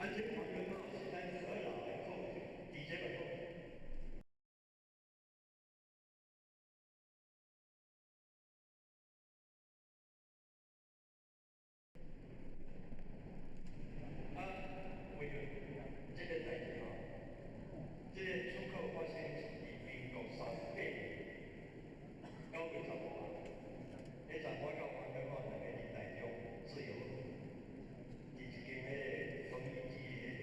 安全黄根号是咱所有来控底下的控。啊，为了这个代志吼，这个出口发生于民国38年9月15号，迄阵我到黄根号两个年代中自由，伫一间迄个双语机的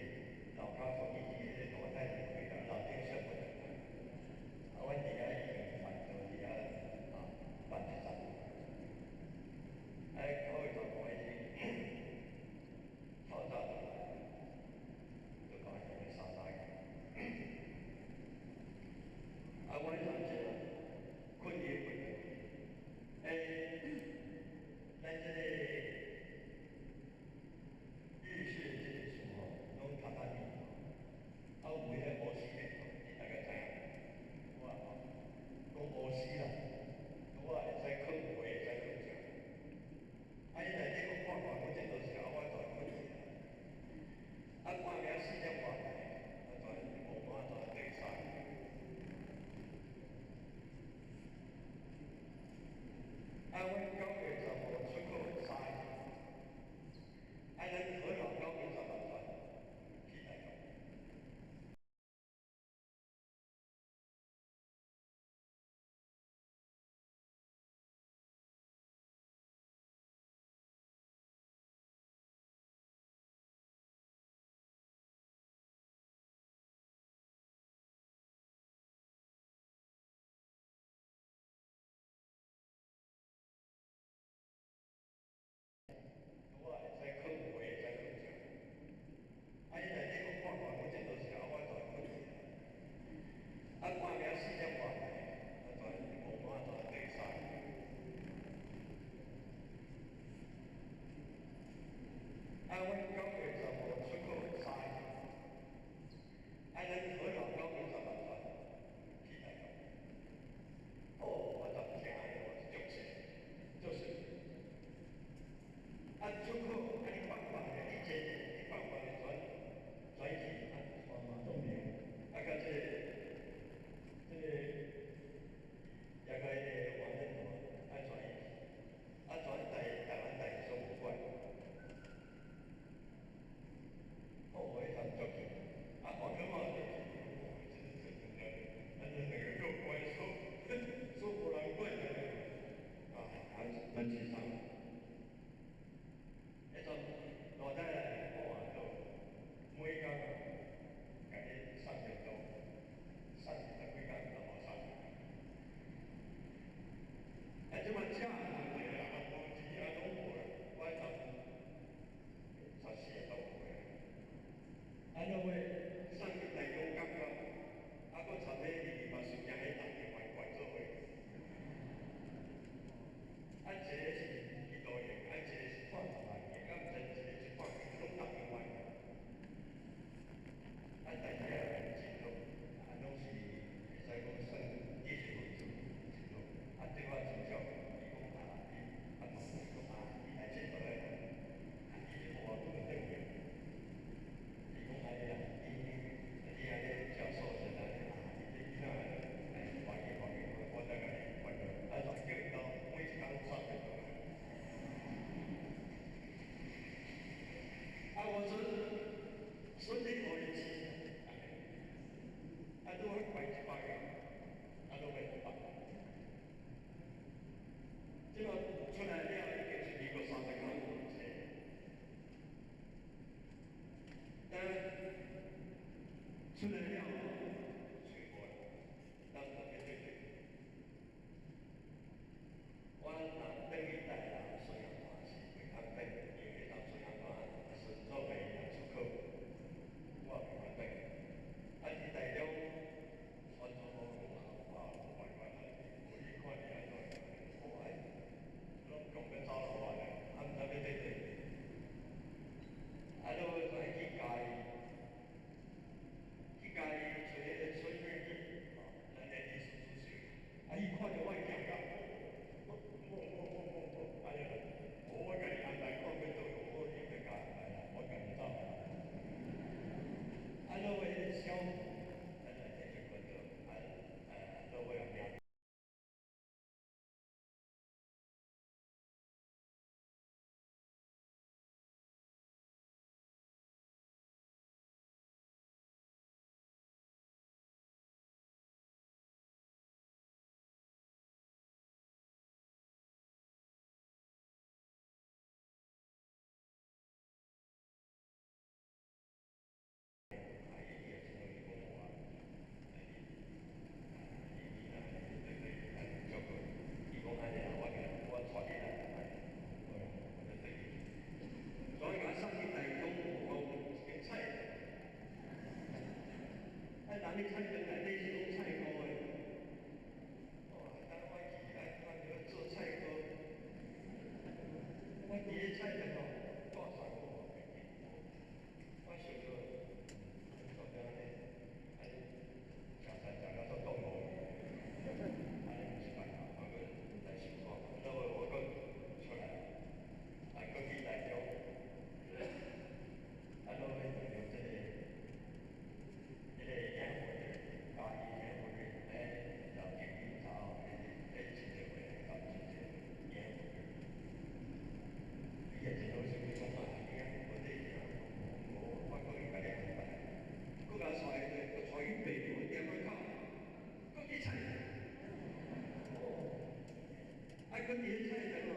个野菜人哦，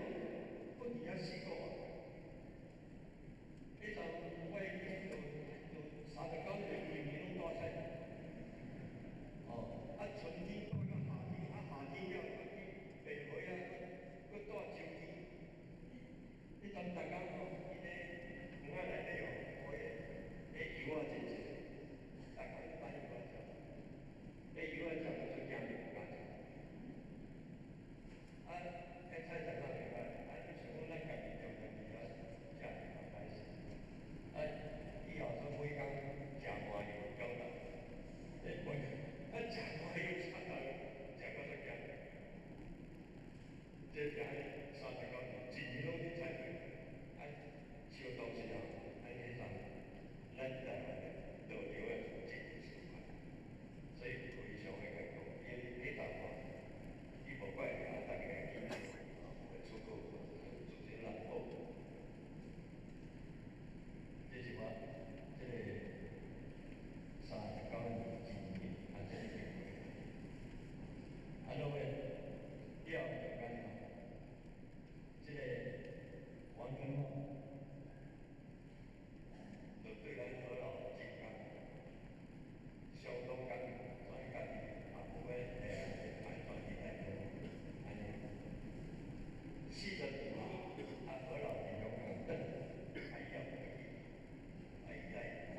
不而遐四个啊。迄阵我已经就39年每年拢带菜。哦，春天到到夏天，夏天了就去白花啊，佮带秋天。迄阵大家吼，伊咧园仔内底哦，迄油仔真济，大家去买油仔食。迄油仔食就做咸面干。迄菜菜哪袂歹，就是讲咱家己种家己啊，食就开始。以后说每工食麻油姜啦，每食麻油菜头，食到都咸。这是安39年，一年拢伫菜园，收东西啊，迄阵咱台湾的导游的经济情况，所以非常的感动。因迄阵吼，伊无怪大家记得出国自身难保。这是我这个39年经验，这个经过。落尾了后就讲吼，这个王根吼，就对咱何老真感，相当感恩，所以家己也不会安全地带着，安尼。40年何老是勇敢等，还要回去，伊来看伊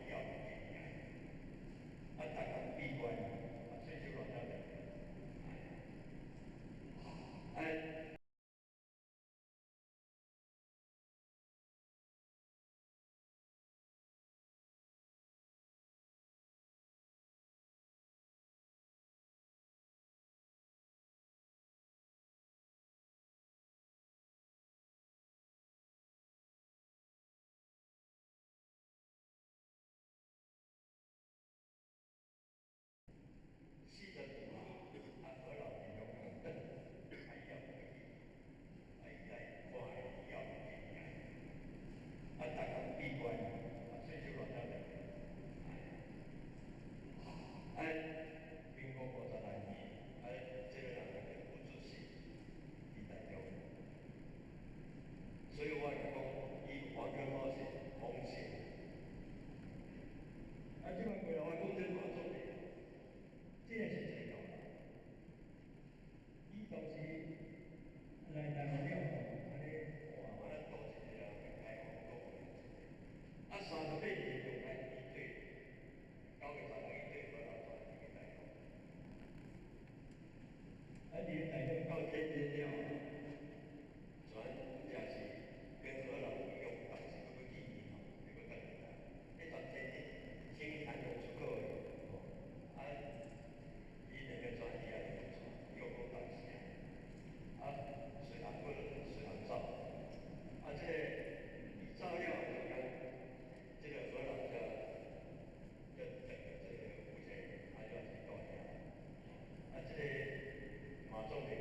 要回来，大家闭关，随手落下来。40年何老是勇敢等，还要回去，伊来看伊要回来，大家闭关，随手落下来。民国52年，这个人叫吴主席，伊台中，所以我就讲，伊黄根宝是红线。即摆过来我讲这马总理，这个是最重要。伊当时来台湾了后，安尼哇，咱多一个人开放国门，38年就开始对9月3日对何老传一个台湾。连台中到天天了，传也是跟何老用当时嗰个记忆吼，那个等来，迄段天天生意还没出口的，伊两个传伊也是传，用过当时随行过随行走，这个伊走了就讲，这个何老叫整个这个夫妻，就要去悼念。这个马总理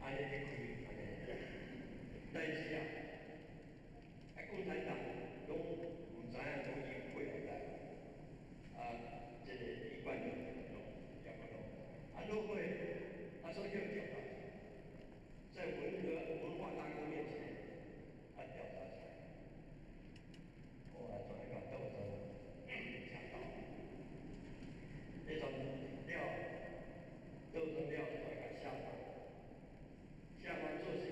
安尼咧开，安尼，但是啊，共产党拢唔知影讲伊有过来这个一贯的拢也不懂，落会所以要调查，在文化大哥面前，调查起来，我来做一个斗争，讲到，那种斗争做一个下班做铁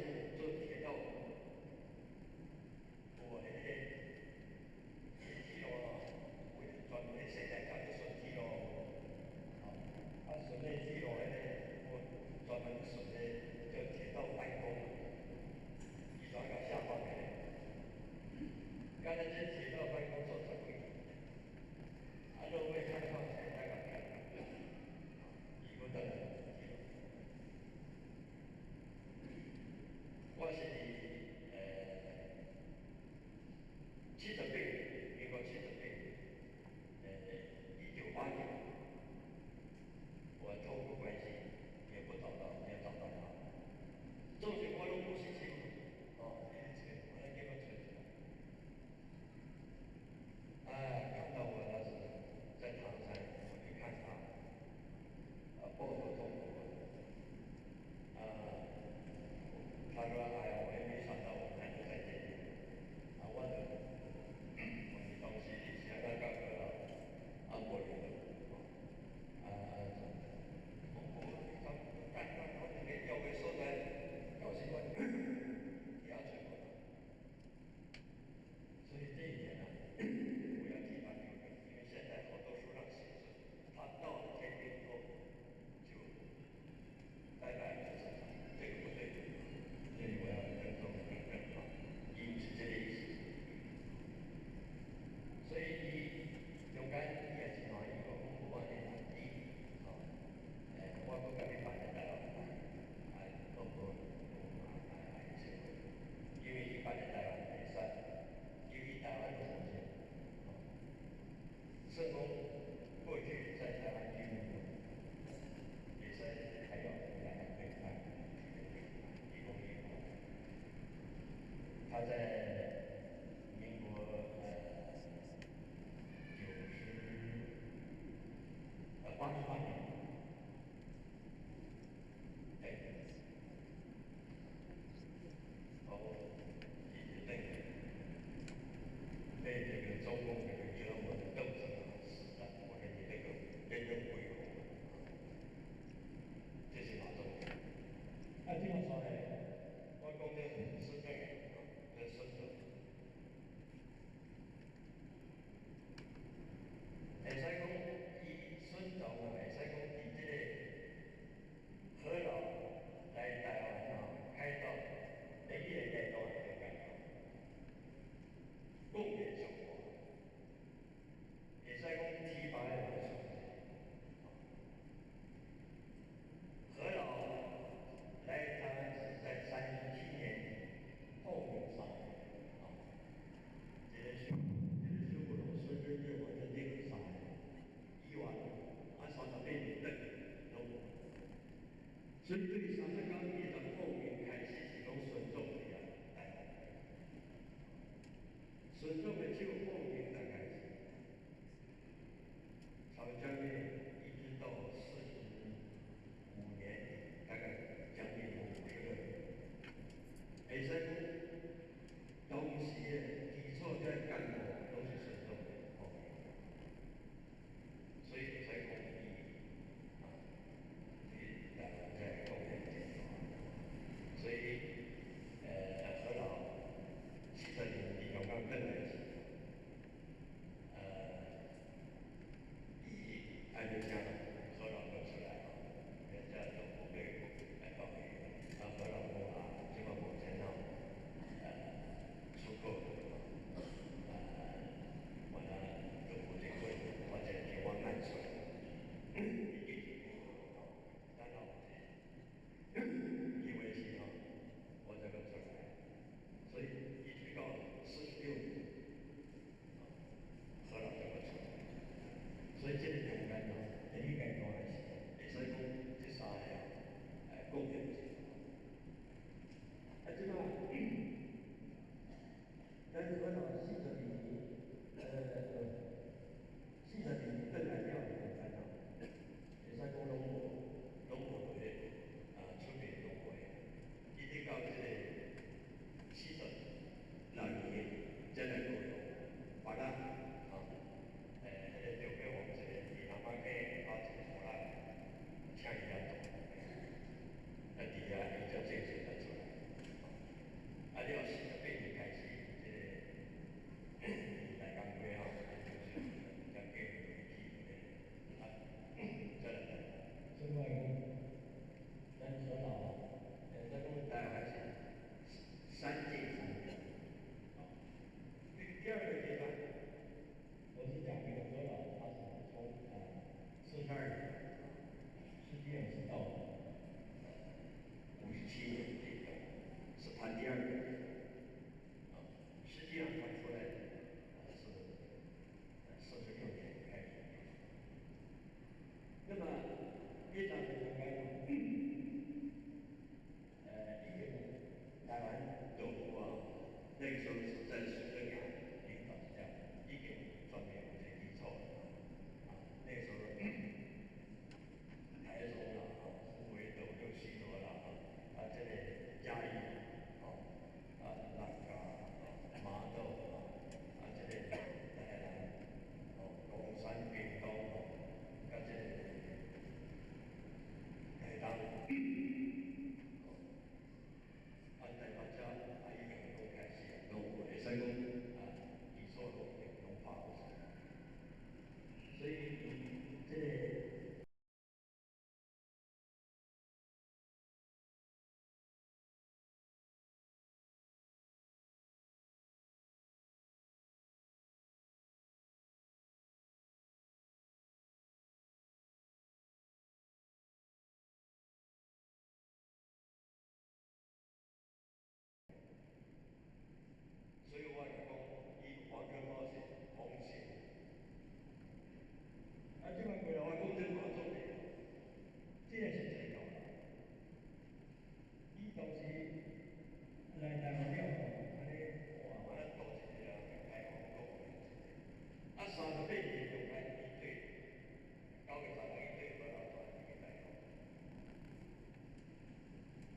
道，我铁路专门的现在叫做顺铁路，顺的铁路我专门顺的叫铁道办公，伊专个下班的，刚才这铁道办公做10几年，落尾开放起来大概看，伊不得。我是70岁，民国70岁，1980年，我透过关系也没找到他。做些我都不是清楚，我来给我存起来。看到我那时在唐山，我去看他，抱头痛哭。他说：“哎呀，我也没想到我们还能再见面。”我你东西你现在干个我觉得，我这个教会所在90万也要存过，所以这一点我要替他纠正，因为现在好多书上写是，他到了天边以后就拜拜了，这个不对，所以我要郑重更正因是这个意思。所以勇敢也是讲一个不管你哪地，我不敢去办的大老板，多多因为一般的台湾比赛，因为台湾的条件，社工过去在台湾居民也是还有来对看，一公一公，他在民国88年，一直被这个中共这个折磨的斗争死的，我跟你这个人人归红，这是哪种？听我说呢，我讲的是这个的孙子，会使讲伊孙总啊，会使讲伊这个河老来台湾开到每一个阶段都感到贡献生活，会使讲提拔的人数。何老来台湾是在37年后面上来，这个修不拢孙子月我的那个上来，以往30年的都，所以对39年的后面开始是讲孙仲的啊，孙仲的就后面才开始，朝江呢一直到45年，大概将近50个人。会使当时的基础在干部都是孙仲的，所以才讲伊台湾在贡献建筑。来台湾了后，安尼哇，我咱多一个开放国，38年就开始一对，9月3日一对荷兰团去台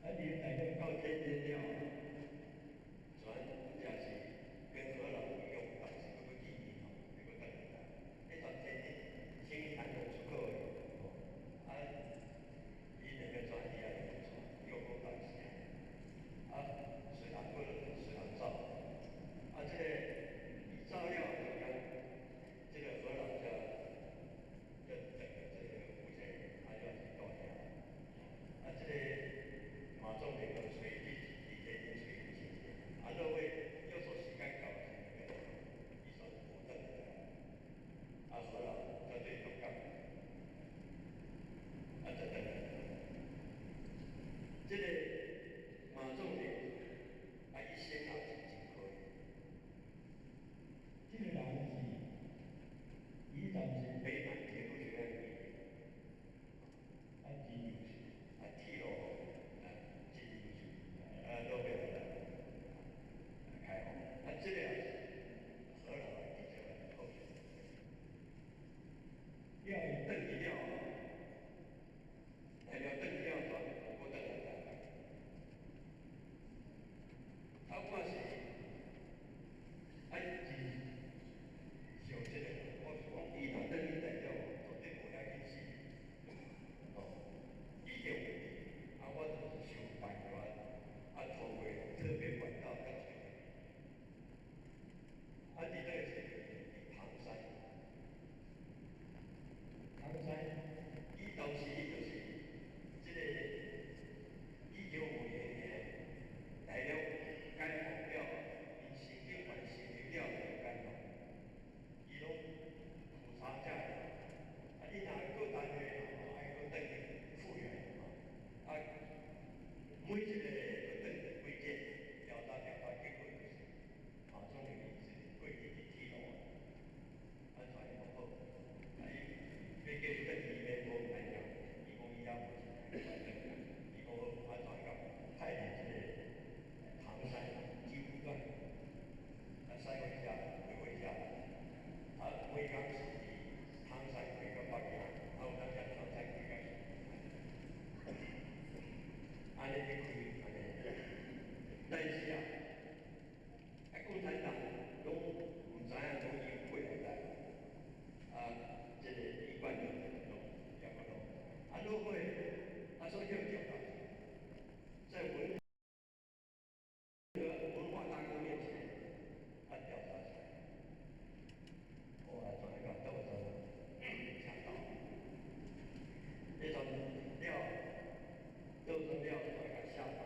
湾，连台湾到天天了，船真是跟荷兰一样，当时嗰个记忆吼，那个等来，那船天天轻易谈得出口的，伊两个船伊也用船，又好当时水人过水人走，这个伊走了就讲，这个荷兰叫整个这个负责，就要去到遐，这个马总理跟随即提前跟随即落尾要说时间到了，伊说无等来，荷兰绝对勇敢，就等来。这个马总理伊先也是真可以，这个人是，伊当时北南铁路学院毕业，真优秀，铁路真优秀，诺贝尔奖开放，这个也是荷兰的比较候选人，了伊转去了，转去了转我转来台湾，我是是像这个，我是讲伊若转去代表绝对无遐紧死，伊就有，我就是想办法，透过特别管道甲找，伫那个是伫唐山，伊当时就是这个1955年来了解放了，因成立完成立了解放，伊拢苦茶者，伊若搁单位爱搁转去复原，每一个搁转去规件，调查结果就是，总理是过去是铁路的，全无好，伊要叫伊转去免无安样，伊讲伊也无钱，伊讲好讲派遣这个唐山几乎段，西回家，回家，每工是唐山回到北京，有当时唐山回到安尼去开，但是共产党拢唔知影讲伊过来台，这个一贯的拢两个拢，落尾所以要调查，在文化大哥面前，调查起来，后来转一个斗争，抢到，那种料，斗争料转一个下台，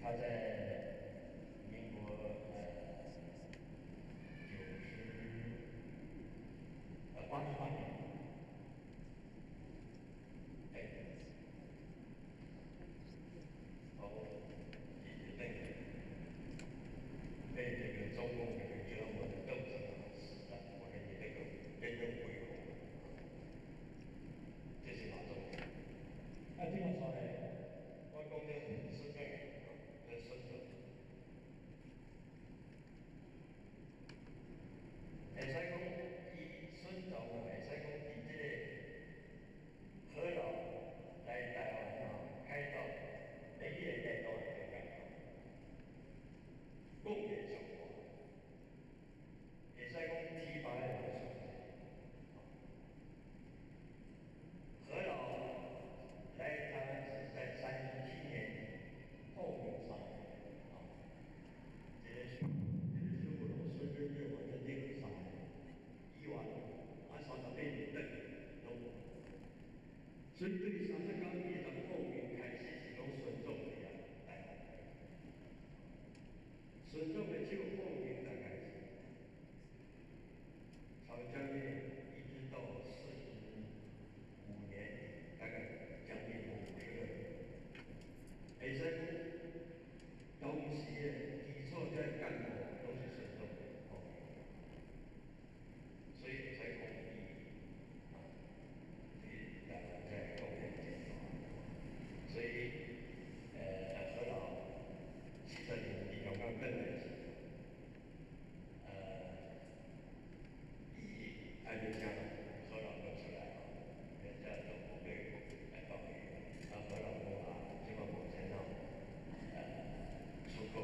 他在民国88年，哎，一直被这个中共这个英文斗争时代，我跟你这个人人归红，这是哪种？听我说嘞，我讲的是这个的孙子。会使讲，伊孙总会使讲，伫即个河老来台湾开到每一个阶段都干贡献上大，会使讲提拔的人数。河老来台湾是在37年后面上的，这个是我老孙子对我的那个啥，以往38年等拢。所以对39年的后面开始是讲孙总的呀，孙总的就后面大概是朝将军一直到45年，大概将近50个。会使当时的基础在干部都是孙总的后面，所以才讲伊台湾在贡献阶段，所以河老70年伫香港转来时，伊爱就请河老哥出来，人家都不被来报名，河老哥即个目前出口，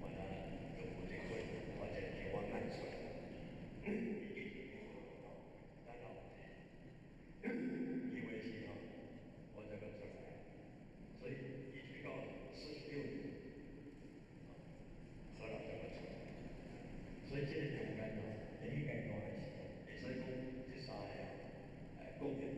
我呢都不这个，或者给我卖出来。然后，因为是我这个出来，所以一直到46年，河老这个出来，所以这个中间呢，应该讲还是会使讲这3个贡献